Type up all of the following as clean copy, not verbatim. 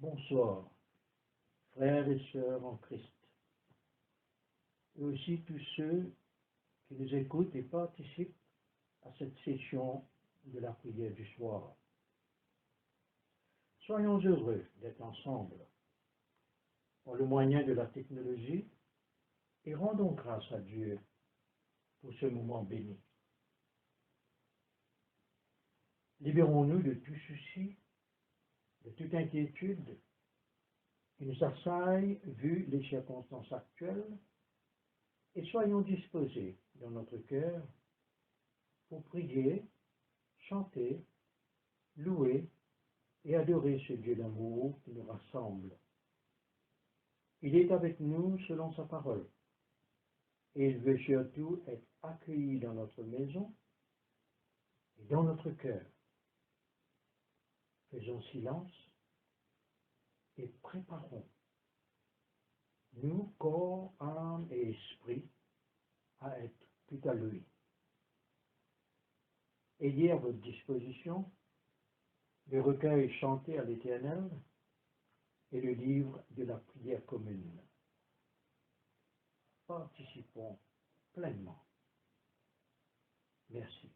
Bonsoir, frères et sœurs en Christ, et aussi tous ceux qui nous écoutent et participent à cette session de la prière du soir. Soyons heureux d'être ensemble par le moyen de la technologie et rendons grâce à Dieu pour ce moment béni. Libérons-nous de tout souci, de toute inquiétude qui nous assaille vu les circonstances actuelles et soyons disposés dans notre cœur pour prier, chanter, louer et adorer ce Dieu d'amour qui nous rassemble. Il est avec nous selon sa parole et il veut surtout être accueilli dans notre maison et dans notre cœur. Faisons silence et préparons nous, corps, âme et esprit, à être tout à lui. Ayez à votre disposition le recueil chanté à l'Éternel et le livre de la prière commune. Participons pleinement. Merci.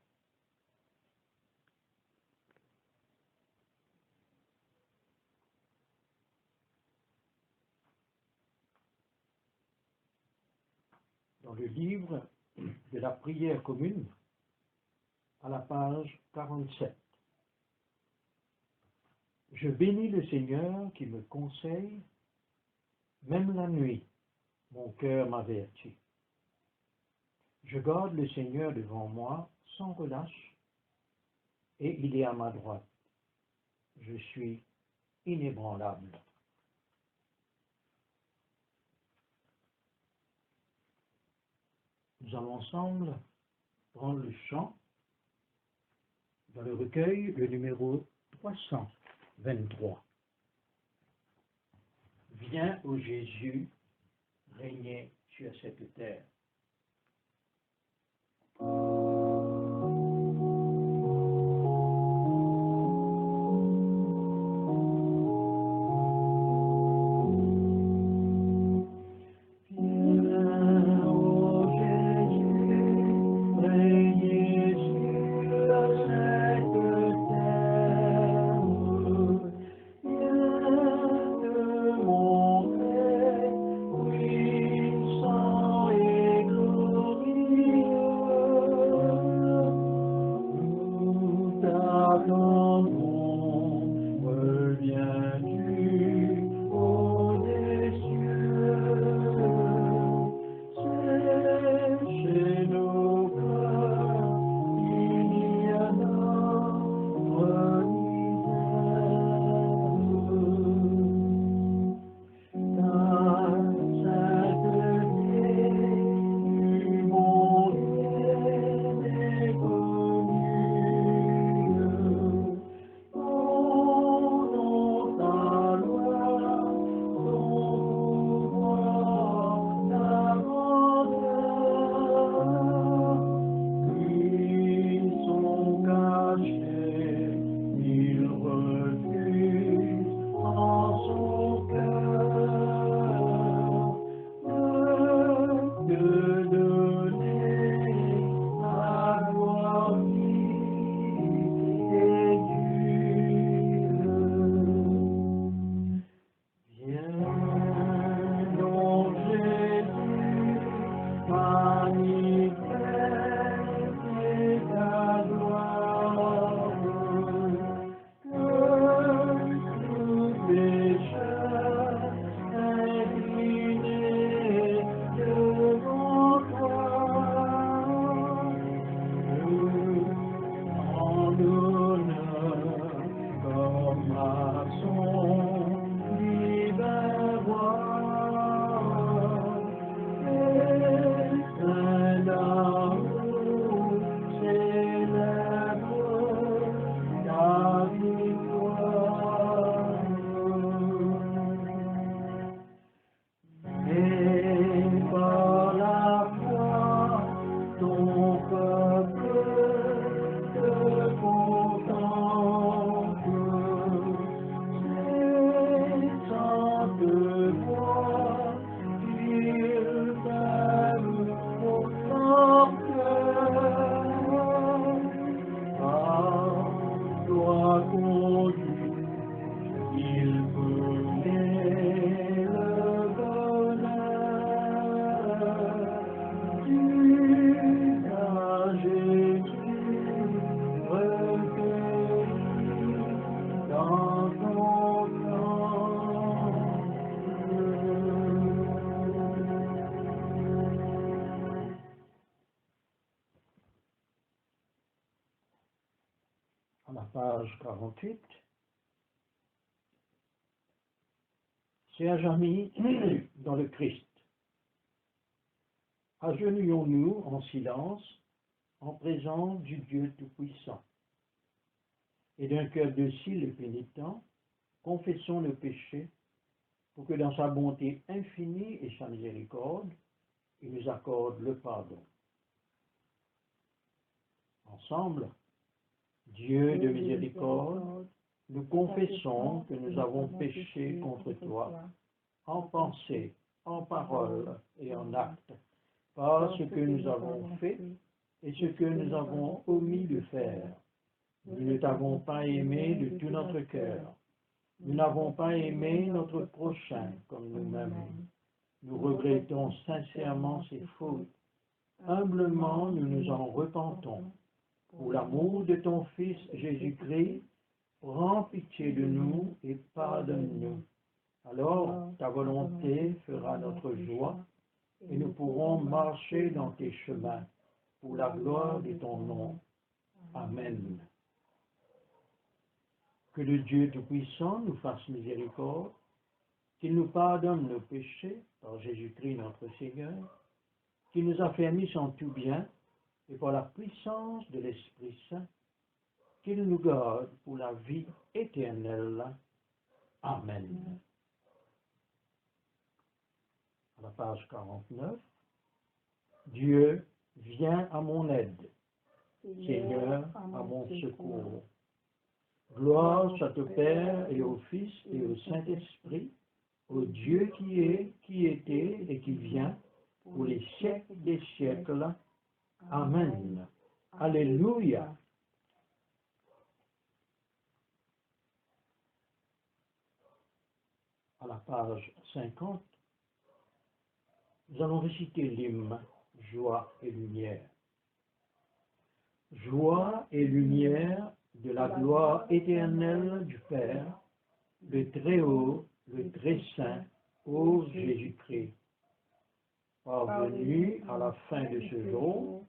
Dans le livre de la prière commune, à la page 47. Je bénis le Seigneur qui me conseille, même la nuit, mon cœur m'avertit. Je garde le Seigneur devant moi sans relâche, et il est à ma droite. Je suis inébranlable. Nous allons ensemble prendre le chant dans le recueil, le numéro 323. Viens, ô Jésus, régner sur cette terre. Sang et page 48. Chers amis dans le Christ, agenouillons-nous en silence en présence du Dieu Tout-Puissant. Et d'un cœur docile et pénitent, confessons nos péchés pour que dans sa bonté infinie et sa miséricorde, il nous accorde le pardon. Ensemble, Dieu de miséricorde, nous confessons que nous avons péché contre toi, en pensée, en parole et en acte, par ce que nous avons fait et ce que nous avons omis de faire. Nous ne t'avons pas aimé de tout notre cœur. Nous n'avons pas aimé notre prochain comme nous-mêmes. Nous regrettons sincèrement ces fautes. Humblement, nous nous en repentons. Pour l'amour de ton Fils Jésus-Christ, prends pitié de nous et pardonne-nous. Alors, ta volonté fera notre joie et nous pourrons marcher dans tes chemins pour la gloire de ton nom. Amen. Que le Dieu Tout-Puissant nous fasse miséricorde, qu'il nous pardonne nos péchés par Jésus-Christ notre Seigneur, qu'il nous affermisse en tout bien et par la puissance de l'Esprit Saint, qu'il nous garde pour la vie éternelle. Amen. À la page 49, Dieu, viens à mon aide. Seigneur, à mon secours. Gloire soit au Père et au Fils et au Saint-Esprit, au Dieu qui est, qui était et qui vient, pour les siècles des siècles. Amen. Alléluia. À la page 50, nous allons réciter l'hymne « Joie et lumière ». Joie et lumière de la gloire éternelle du Père, le Très-Haut, le Très-Saint, ô Jésus-Christ. Parvenu à la fin de ce jour,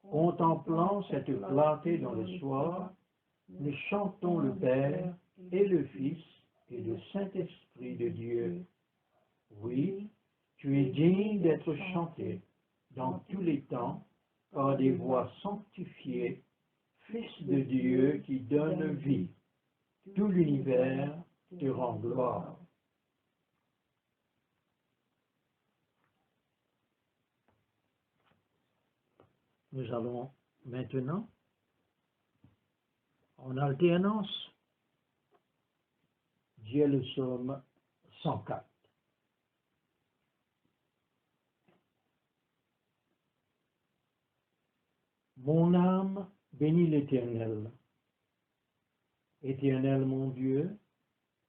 contemplant cette clarté dans le soir, nous chantons le Père et le Fils et le Saint-Esprit de Dieu. Oui, tu es digne d'être chanté dans tous les temps par des voix sanctifiées, Fils de Dieu qui donne vie. Tout l'univers te rend gloire. Nous allons maintenant, en alternance, dire le psaume 104. Mon âme bénit l'Éternel. Éternel mon Dieu,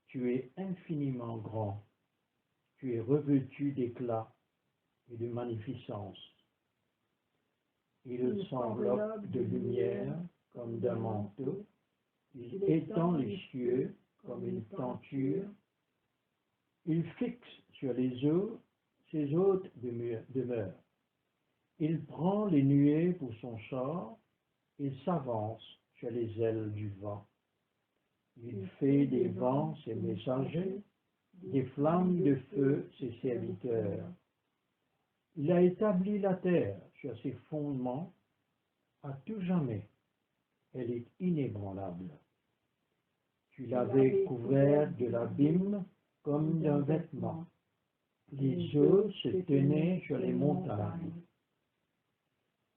tu es infiniment grand. Tu es revêtu d'éclat et de magnificence. Il s'enveloppe de lumière comme d'un manteau. Il étend les cieux comme une tenture. Il fixe sur les eaux ses hautes demeures. Il prend les nuées pour son char. Il s'avance sur les ailes du vent. Il fait des vents ses messagers, des flammes de feu ses serviteurs. Il a établi la terre sur ses fondements à tout jamais. Elle est inébranlable. Tu l'avais couverte de l'abîme comme d'un vêtement. Les eaux se tenaient sur les montagnes.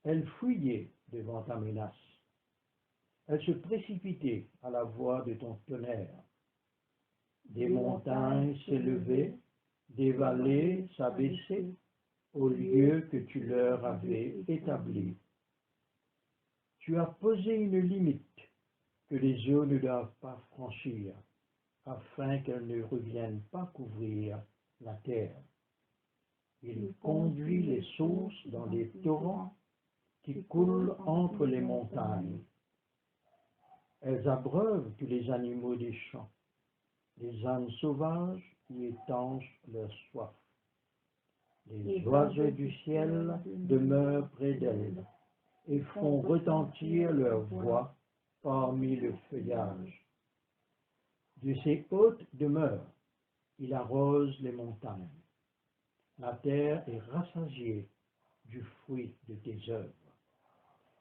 Elles fuyaient devant ta menace. Elles se précipitaient à la voix de ton tonnerre. Des montagnes s'élevaient, des vallées s'abaissaient au lieu que tu leur avais établi. Tu as posé une limite que les eaux ne doivent pas franchir, afin qu'elles ne reviennent pas couvrir la terre. Il conduit les sources dans les torrents qui coulent entre les montagnes. Elles abreuvent tous les animaux des champs. Les ânes sauvages y étanchent leur soif. Les oiseaux du ciel demeurent près d'elles et font retentir leur voix parmi le feuillage. De ses hautes demeures, il arrose les montagnes. La terre est rassasiée du fruit de tes œuvres.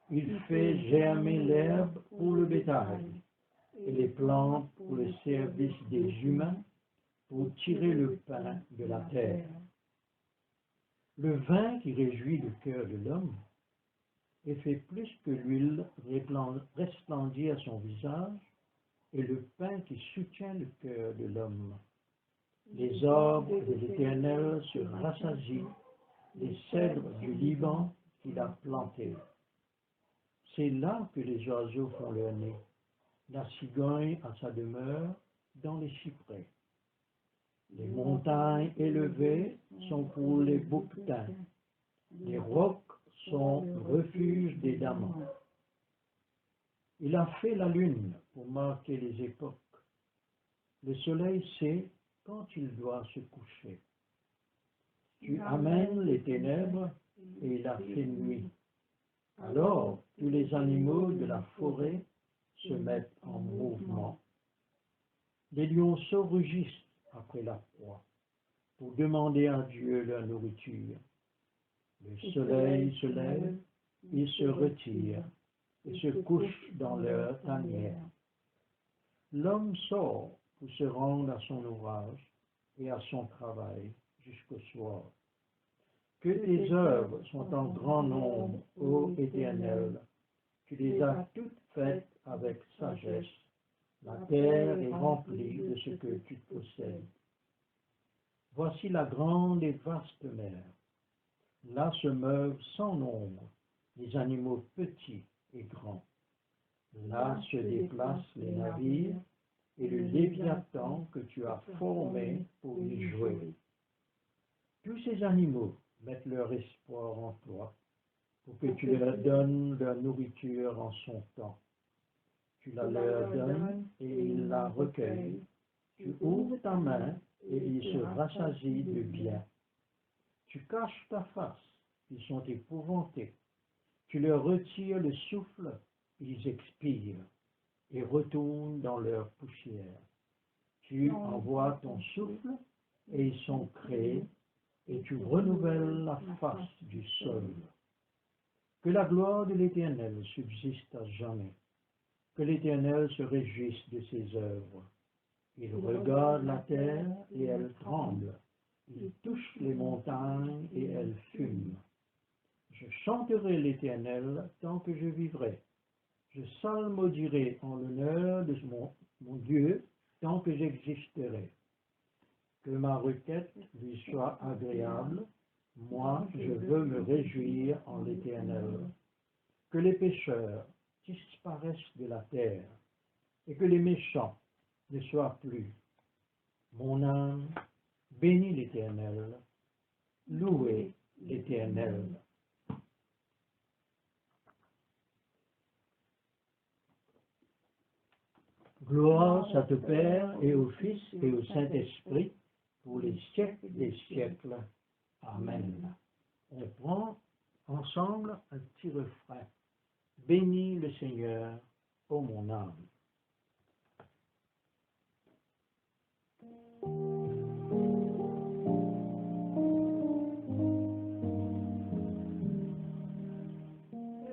Il fait germer l'herbe pour le bétail et les plantes pour le service des humains, pour tirer le pain de la terre. Le vin qui réjouit le cœur de l'homme et fait plus que l'huile resplendir son visage, et le pain qui soutient le cœur de l'homme. Les arbres de l'Éternel se rassasient, les cèdres du Liban qu'il a plantés. C'est là que les oiseaux font leur nid, la cigogne a sa demeure dans les cyprès. Les montagnes élevées sont pour les bouquetins, les rocs sont refuge des damans. Il a fait la lune pour marquer les époques. Le soleil sait quand il doit se coucher. Tu amènes les ténèbres et il a fait nuit. Alors tous les animaux de la forêt se mettent en mouvement. Les lionceaux rugissent après la proie pour demander à Dieu leur nourriture. Le soleil se lève, ils se retirent et se couchent dans leur tanière. L'homme sort pour se rendre à son ouvrage et à son travail jusqu'au soir. Que tes œuvres sont en grand nombre, ô Éternel. Tu les as toutes faites avec sagesse. La terre est remplie de ce que tu possèdes. Voici la grande et vaste mer. Là se meuvent sans nombre les animaux petits et grands. Là se déplacent les navires et le léviathan que tu as formé pour y jouer. Tous ces animaux mettent leur espoir en toi, pour que tu leur donnes leur nourriture en son temps. Tu la leur donnes et ils la recueillent. Tu ouvres ta main et ils se rassasient de bien. Tu caches ta face, ils sont épouvantés. Tu leur retires le souffle, ils expirent et retournent dans leur poussière. Tu envoies ton souffle et ils sont créés, et tu renouvelles la face du sol. Que la gloire de l'Éternel subsiste à jamais. Que l'Éternel se réjouisse de ses œuvres. Il regarde la terre et elle tremble. Il touche les montagnes et elles fument. Je chanterai l'Éternel tant que je vivrai. Je psalmodierai en l'honneur de mon Dieu tant que j'existerai. Que ma requête lui soit agréable. Moi, je veux me réjouir en l'Éternel. Que les pécheurs disparaissent de la terre et que les méchants ne soient plus. Mon âme bénit l'Éternel. Louez l'Éternel. Gloire à ton Père et au Fils et au Saint-Esprit, pour les siècles des siècles. Amen. On prend ensemble un petit refrain. Bénis le Seigneur, ô mon âme.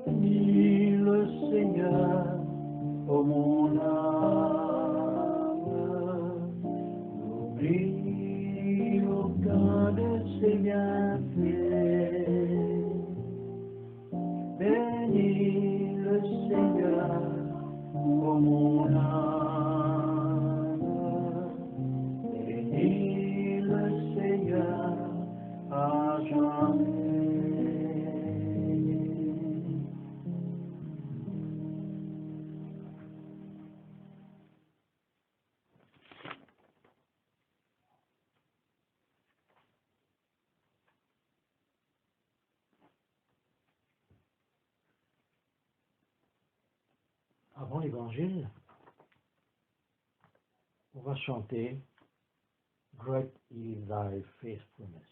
Bénis le Seigneur, ô mon âme. N'oublie aucun de ses bienfaits. Bénis le Seigneur, ô mon âme. Bénis le Seigneur à jamais. Avant l'évangile, on va chanter Great is thy faithfulness.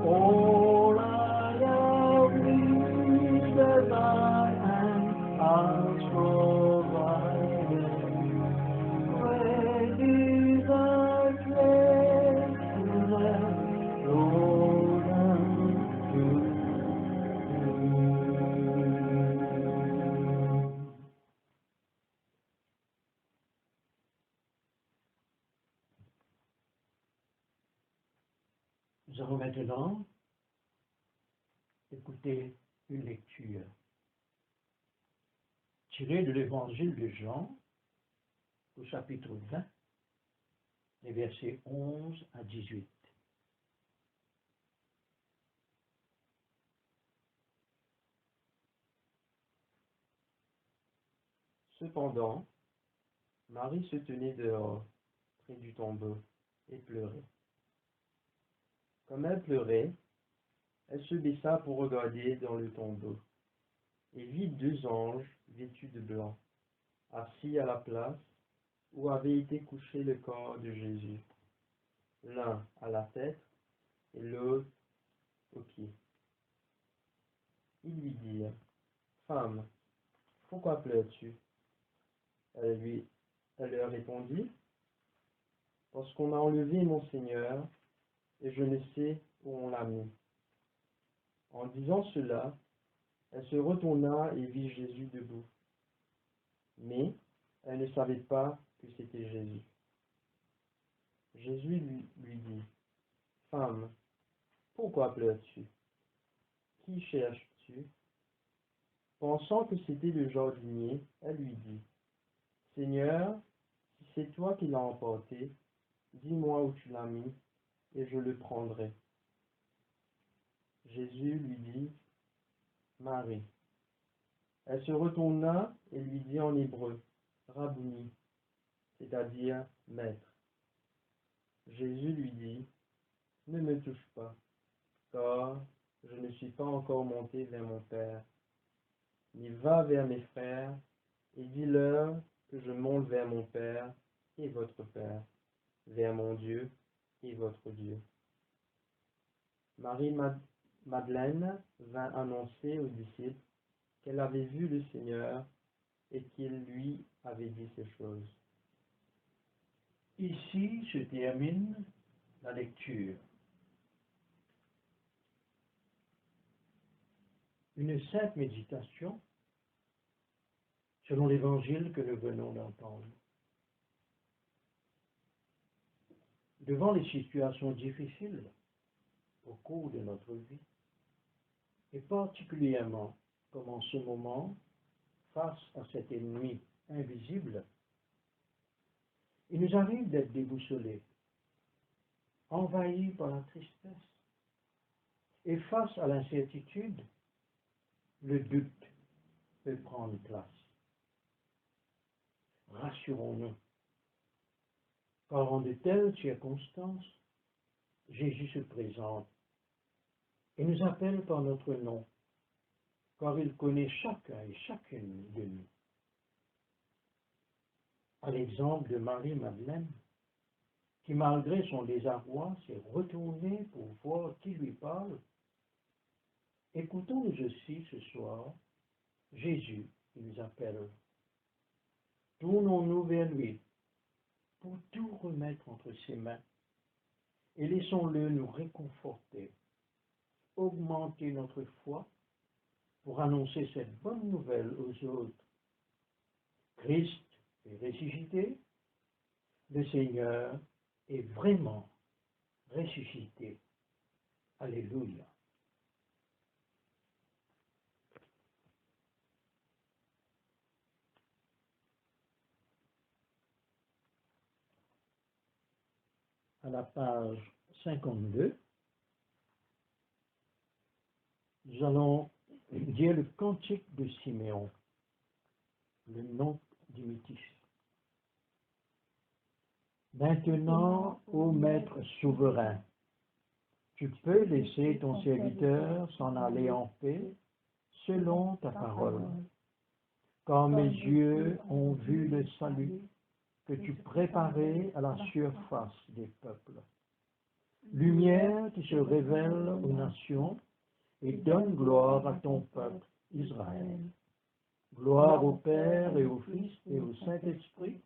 All I have needed thy hand has provided. Great is thy faithfulness, Lord, unto me. Nous allons maintenant écouter une lecture tirée de l'évangile de Jean, au chapitre 20, les versets 11 à 18. Cependant, Marie se tenait dehors, près du tombeau, et pleurait. Comme elle pleurait, elle se baissa pour regarder dans le tombeau, et vit deux anges vêtus de blanc, assis à la place où avait été couché le corps de Jésus, l'un à la tête et l'autre aux pieds. Ils lui dirent, « Femme, pourquoi pleures-tu » Elle leur répondit, « Parce qu'on a enlevé mon Seigneur, et je ne sais où on l'a mis. » En disant cela, elle se retourna et vit Jésus debout. Mais elle ne savait pas que c'était Jésus. Jésus lui dit, « Femme, pourquoi pleures-tu? Qui cherches-tu » Pensant que c'était le jardinier, elle lui dit, « Seigneur, si c'est toi qui l'as emporté, dis-moi où tu l'as mis, et je le prendrai. » Jésus lui dit, « Marie. » Elle se retourna et lui dit en hébreu, « Rabouni », c'est-à-dire « Maître. » Jésus lui dit, « Ne me touche pas, car je ne suis pas encore monté vers mon Père. Mais va vers mes frères et dis-leur que je monte vers mon Père et votre Père, vers mon Dieu et votre Dieu. » Marie-Madeleine vint annoncer aux disciples qu'elle avait vu le Seigneur et qu'il lui avait dit ces choses. Ici se termine la lecture. Une simple méditation selon l'évangile que nous venons d'entendre. Devant les situations difficiles au cours de notre vie, et particulièrement comme en ce moment, face à cet ennemi invisible, il nous arrive d'être déboussolés, envahis par la tristesse, et face à l'incertitude, le doute peut prendre place. Rassurons-nous, car en de telles circonstances, Jésus se présente et nous appelle par notre nom, car il connaît chacun et chacune de nous. À l'exemple de Marie-Madeleine, qui malgré son désarroi s'est retournée pour voir qui lui parle, écoutons-nous aussi ce soir Jésus qui nous appelle. Tournons-nous vers lui pour tout remettre entre ses mains et laissons-le nous réconforter, augmenter notre foi pour annoncer cette bonne nouvelle aux autres. Christ est ressuscité, le Seigneur est vraiment ressuscité. Alléluia. À la page 52, nous allons dire le cantique de Siméon, le nom du métis. Maintenant, ô Maître souverain, tu peux laisser ton serviteur s'en aller en paix selon ta parole. Car mes yeux ont vu le salut que tu préparais à la surface des peuples, lumière qui se révèle aux nations et donne gloire à ton peuple Israël. Gloire au Père et au Fils et au Saint-Esprit,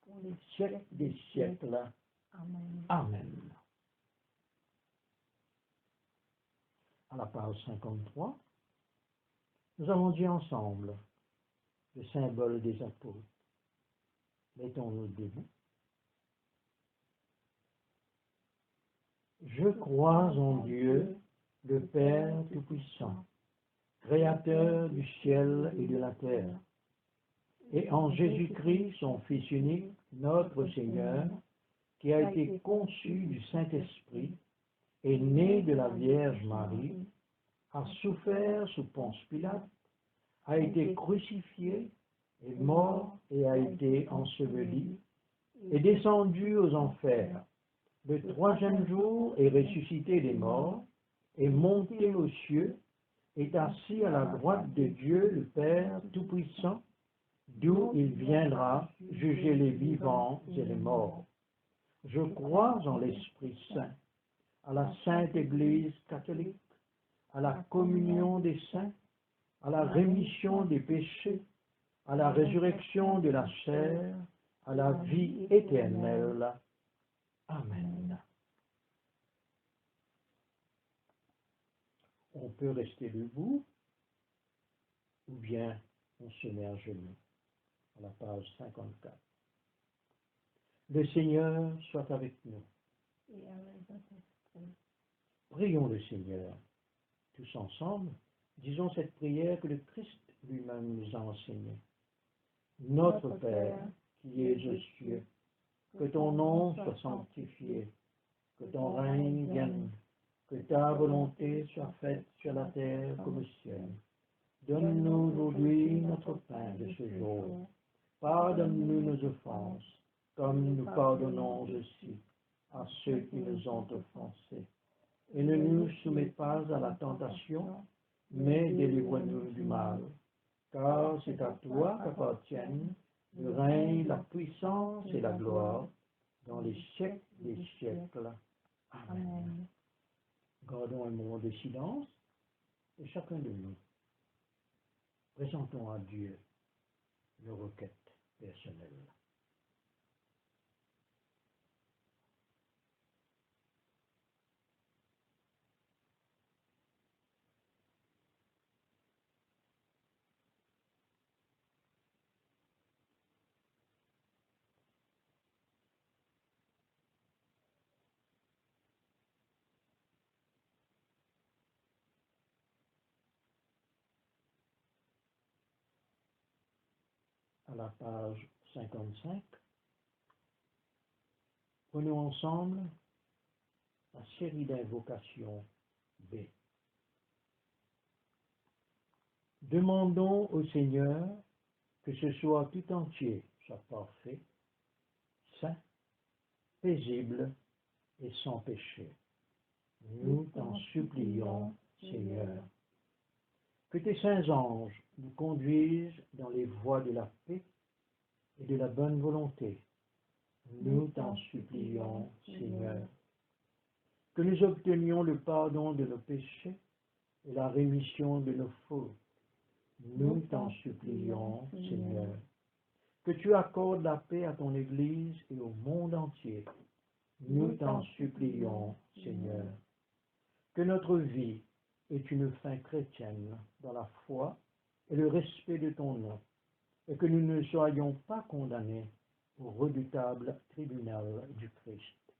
pour les siècles des siècles. Amen. Amen. À la page 53, nous avons dit ensemble le symbole des apôtres. Mettons-nous debout. Je crois en Dieu, le Père Tout-Puissant, Créateur du ciel et de la terre, et en Jésus-Christ, son Fils unique, notre Seigneur, qui a été conçu du Saint-Esprit, est né de la Vierge Marie, a souffert sous Ponce Pilate, a été crucifié, est mort et a été enseveli, est descendu aux enfers. Le troisième jour est ressuscité des morts, est monté aux cieux, est assis à la droite de Dieu le Père Tout-Puissant, d'où il viendra juger les vivants et les morts. Je crois en l'Esprit Saint, à la Sainte Église catholique, à la communion des saints, à la rémission des péchés, à la résurrection de la chair, à la vie éternelle. Amen. On peut rester debout ou bien on se met à genoux à la page 54. Le Seigneur soit avec nous. Et avec votre esprit. Prions le Seigneur. Tous ensemble, disons cette prière que le Christ lui-même nous a enseignée. Notre Père, qui es aux cieux, que ton nom soit sanctifié, que ton règne vienne, que ta volonté soit faite sur la terre comme au ciel. Donne-nous aujourd'hui notre pain de ce jour. Pardonne-nous nos offenses, comme nous pardonnons aussi à ceux qui nous ont offensés. Et ne nous soumets pas à la tentation, mais délivre-nous du mal. Car c'est à toi qu'appartiennent le règne, la puissance et la gloire, dans les siècles des siècles. Amen. Amen. Gardons un moment de silence, et chacun de nous, présentons à Dieu nos requêtes personnelles. À la page 55, prenons ensemble la série d'invocations B. Demandons au Seigneur que ce soit tout entier, soit parfait, saint, paisible et sans péché. Nous t'en supplions, Seigneur. Que tes saints anges nous conduisent dans les voies de la paix et de la bonne volonté. Nous t'en supplions, Seigneur. Que nous obtenions le pardon de nos péchés et la rémission de nos fautes. Nous t'en supplions, Seigneur. Que tu accordes la paix à ton Église et au monde entier. Nous t'en supplions, Seigneur. Que notre vie ait une fin chrétienne dans la foi et le respect de ton nom, et que nous ne soyons pas condamnés au redoutable tribunal du Christ.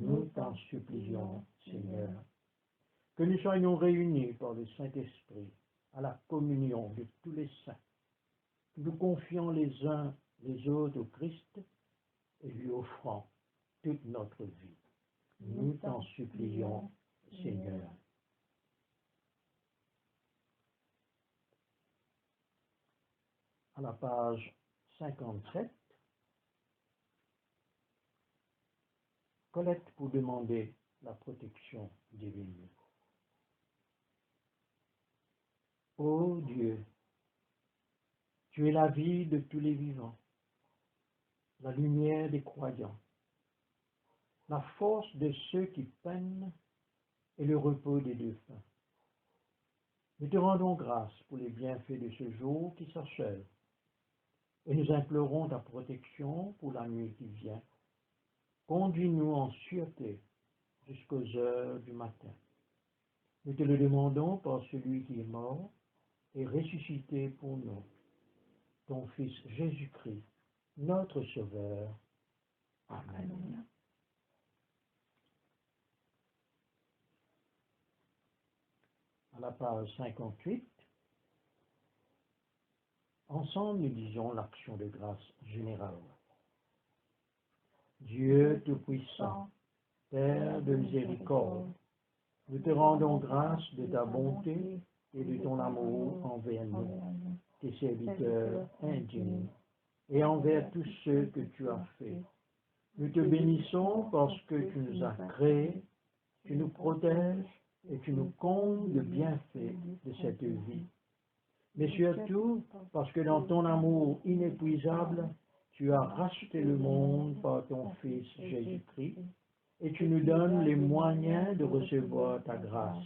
Nous t'en supplions, Seigneur. Que nous soyons réunis par le Saint-Esprit à la communion de tous les saints, nous confiant les uns les autres au Christ et lui offrant toute notre vie. Nous t'en supplions, Seigneur. À la page 57, collecte pour demander la protection divine. Ô Dieu, tu es la vie de tous les vivants, la lumière des croyants, la force de ceux qui peinent et le repos des défunts. Nous te rendons grâce pour les bienfaits de ce jour qui s'achève, et nous implorons ta protection pour la nuit qui vient. Conduis-nous en sûreté jusqu'aux heures du matin. Nous te le demandons par celui qui est mort et ressuscité pour nous, ton Fils Jésus-Christ, notre Sauveur. Amen. À la page 58, ensemble nous disons l'action de grâce générale. Dieu Tout-Puissant, Père de miséricorde, nous te rendons grâce de ta bonté et de ton amour envers nous, tes serviteurs indignes, et envers tous ceux que tu as faits. Nous te bénissons parce que tu nous as créés, tu nous protèges et tu nous combles de bienfaits de cette vie. Mais surtout parce que dans ton amour inépuisable, tu as racheté le monde par ton Fils Jésus-Christ, et tu nous donnes les moyens de recevoir ta grâce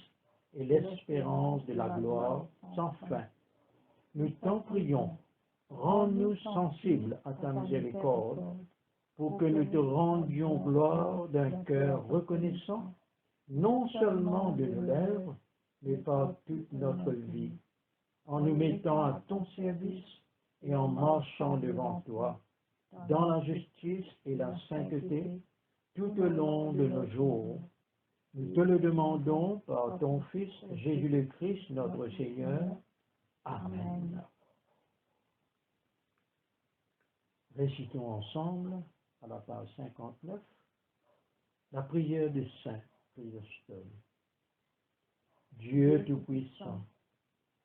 et l'espérance de la gloire sans fin. Nous t'en prions, rends-nous sensibles à ta miséricorde, pour que nous te rendions gloire d'un cœur reconnaissant, non seulement de nos lèvres, mais par toute notre vie, en nous mettant à ton service et en marchant devant toi, dans la justice et la sainteté, tout au long de nos jours. Nous te le demandons par ton Fils Jésus le Christ, notre Seigneur. Amen. Récitons ensemble, à la page 59, la prière de Saint Chrysostome. Dieu Tout-Puissant,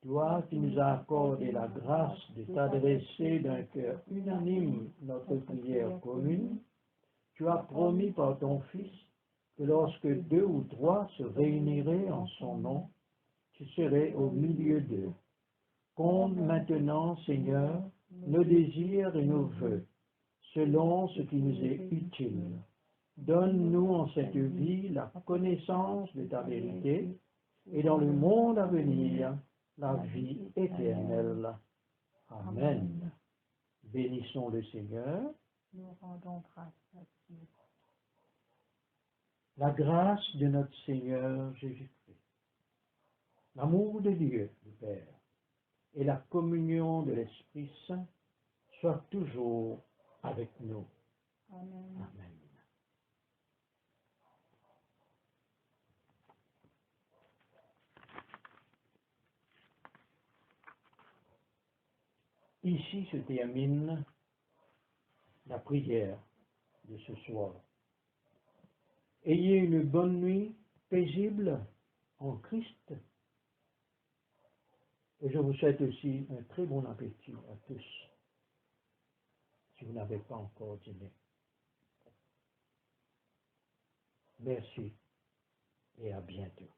toi qui nous as accordé la grâce de t'adresser d'un cœur unanime notre prière commune, tu as promis par ton Fils que lorsque 2 ou 3 se réuniraient en son nom, tu serais au milieu d'eux. Comble maintenant, Seigneur, nos désirs et nos vœux, selon ce qui nous est utile. Donne-nous en cette vie la connaissance de ta vérité, et dans le monde à venir, la vie éternelle. Amen. Bénissons le Seigneur. Nous rendons grâce à Dieu. La grâce de notre Seigneur Jésus-Christ, l'amour de Dieu, le Père, et la communion de l'Esprit Saint soient toujours avec nous. Amen. Amen. Ici se termine la prière de ce soir. Ayez une bonne nuit paisible en Christ. Et je vous souhaite aussi un très bon appétit à tous, si vous n'avez pas encore dîné. Merci et à bientôt.